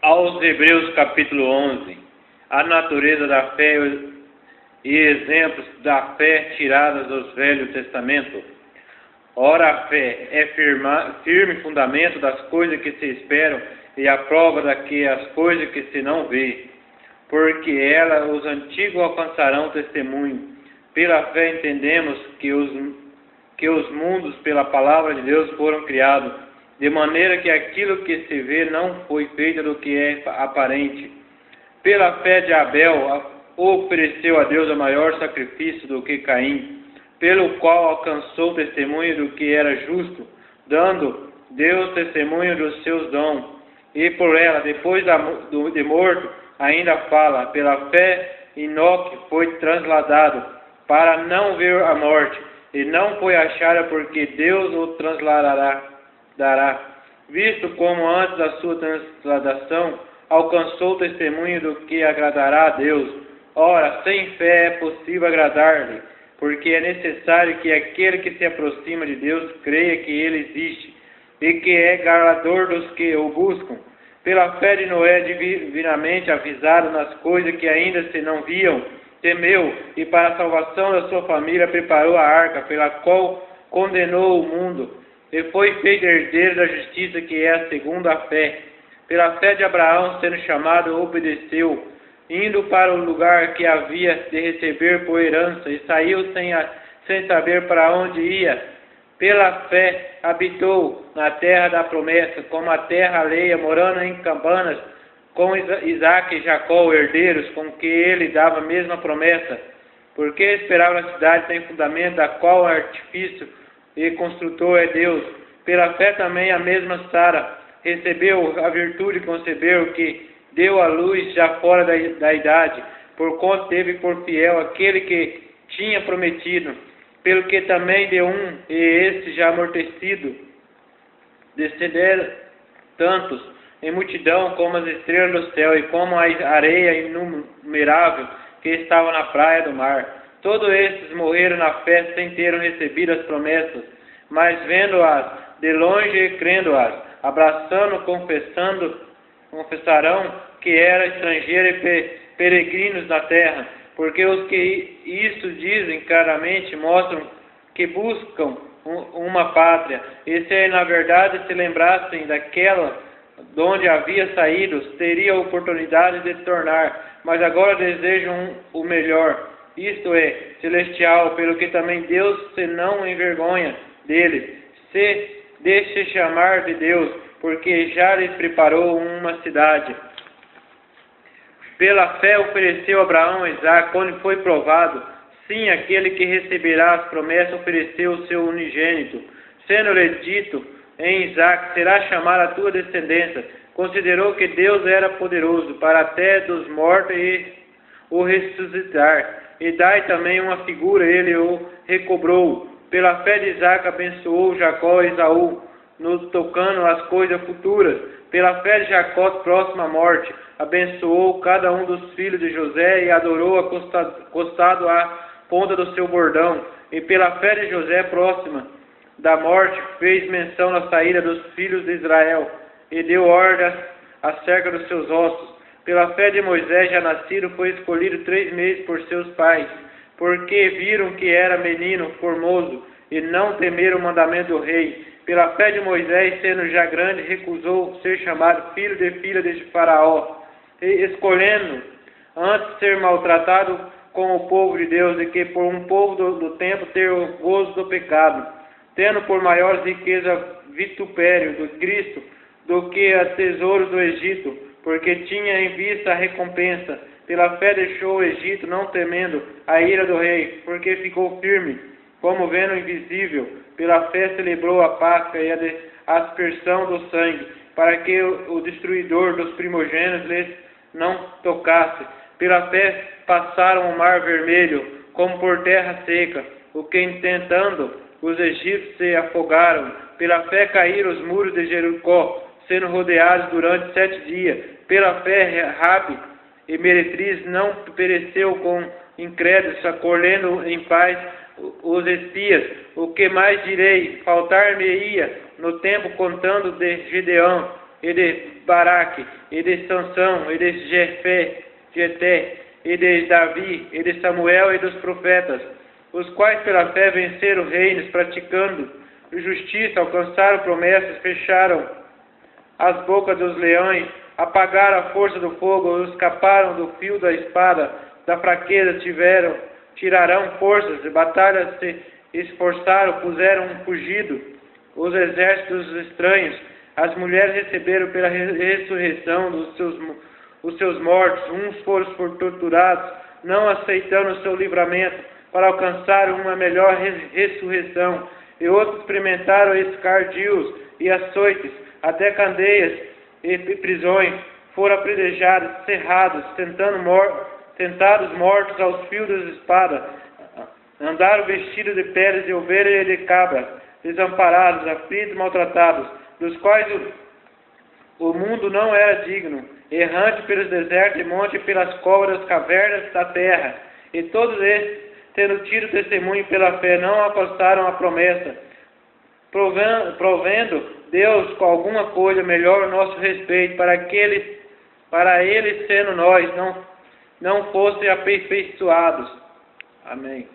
Aos Hebreus capítulo 11, a natureza da fé e exemplos da fé tiradas do Velho Testamento. Ora, a fé é firme fundamento das coisas que se esperam e a prova das coisas que se não vê, porque ela os antigos alcançarão testemunho. Pela fé entendemos que os mundos pela palavra de Deus foram criados, de maneira que aquilo que se vê não foi feito do que é aparente. Pela fé de Abel ofereceu a Deus o maior sacrifício do que Caim, pelo qual alcançou testemunho do que era justo, dando Deus testemunho dos seus dons. E por ela, depois de morto, ainda fala. Pela fé, Enoque foi trasladado para não ver a morte, e não foi achado porque Deus o trasladará, visto como antes da sua transladação alcançou o testemunho do que agradará a Deus. Ora, sem fé é possível agradar-lhe, porque é necessário que aquele que se aproxima de Deus creia que ele existe, e que é galardoador dos que o buscam. Pela fé de Noé, divinamente avisado nas coisas que ainda se não viam, temeu, e para a salvação da sua família preparou a arca, pela qual condenou o mundo, e foi feito herdeiro da justiça, que é a segunda a fé. Pela fé de Abraão, sendo chamado, obedeceu, indo para o lugar que havia de receber por herança, e saiu sem saber para onde ia. Pela fé habitou na terra da promessa, como a terra alheia, morando em cabanas, com Isaque e Jacó, herdeiros, com que ele dava a mesma promessa, porque esperava na cidade sem fundamento, da qual o artifício e construtor é Deus. Pela fé também a mesma Sara recebeu a virtude de conceber, que deu à luz já fora da idade, porquanto teve por fiel aquele que tinha prometido. Pelo que também de um, e esse já amortecido, descenderam tantos em multidão como as estrelas do céu, e como a areia inumerável que estava na praia do mar. Todos estes morreram na fé sem terem recebido as promessas, mas vendo-as de longe e crendo-as, abraçando, confessarão que eram estrangeiros e peregrinos na terra, porque os que isto dizem claramente mostram que buscam uma pátria, e se na verdade se lembrassem daquela de onde havia saído, teriam oportunidade de tornar, mas agora desejam o melhor, isto é, celestial, pelo que também Deus se não envergonha deles, se deixe chamar de Deus, porque já lhes preparou uma cidade. Pela fé ofereceu Abraão a Isaque, quando foi provado. Sim, aquele que receberá as promessas ofereceu o seu unigênito, sendo-lhe dito em Isaque: será chamada a tua descendência. Considerou que Deus era poderoso para até dos mortos e o ressuscitar. E dai também uma figura, ele o recobrou. Pela fé de Isaque abençoou Jacó e Esaú, nos tocando as coisas futuras. Pela fé de Jacó, próximo à morte, abençoou cada um dos filhos de José e adorou acostado à ponta do seu bordão. E pela fé de José, próxima da morte, fez menção da saída dos filhos de Israel e deu ordem acerca dos seus ossos. Pela fé de Moisés, já nascido, foi escolhido 3 meses por seus pais, porque viram que era menino formoso e não temeram o mandamento do rei. Pela fé de Moisés, sendo já grande, recusou ser chamado filho de filha de Faraó, escolhendo antes ser maltratado com o povo de Deus, e que por um povo do tempo ter o gozo do pecado, tendo por maior riqueza vitupério do Cristo do que a tesouros do Egito, porque tinha em vista a recompensa. Pela fé deixou o Egito, não temendo a ira do rei, porque ficou firme, como vendo o invisível. Pela fé celebrou a Páscoa e a aspersão do sangue, para que o destruidor dos primogênitos lhes não tocasse. Pela fé passaram o mar vermelho, como por terra seca, o que intentando os egípcios se afogaram. Pela fé caíram os muros de Jericó, sendo rodeados durante 7 dias. Pela fé Rabi e meretriz não pereceu com incrédulos, acolhendo em paz os espias. O que mais direi? Faltar-me-ia no tempo contando de Gideão e de Baraque, e de Sansão, e de Jefté, e de Davi, e de Samuel e dos profetas, os quais pela fé venceram reinos, praticando justiça, alcançaram promessas, fecharam as bocas dos leões, apagaram a força do fogo, escaparam do fio da espada, da fraqueza tirarão forças, de batalha se esforçaram, puseram um fugido, os exércitos estranhos, as mulheres receberam pela ressurreição os seus mortos, uns foram torturados, não aceitando o seu livramento, para alcançar uma melhor ressurreição, e outros experimentaram escardios e açoites, até candeias e prisões, foram apedrejados, cerrados, tentados mortos aos fios das espadas, andaram vestidos de peles de ovelha e de cabra, desamparados, aflitos, maltratados, dos quais o mundo não era digno, errante pelos desertos e montes, pelas covas das cavernas da terra, e todos estes, tendo tido testemunho pela fé, não alcançaram a promessa, provendo Deus com alguma coisa melhor o nosso respeito, para eles sendo nós, não fossem aperfeiçoados. Amém.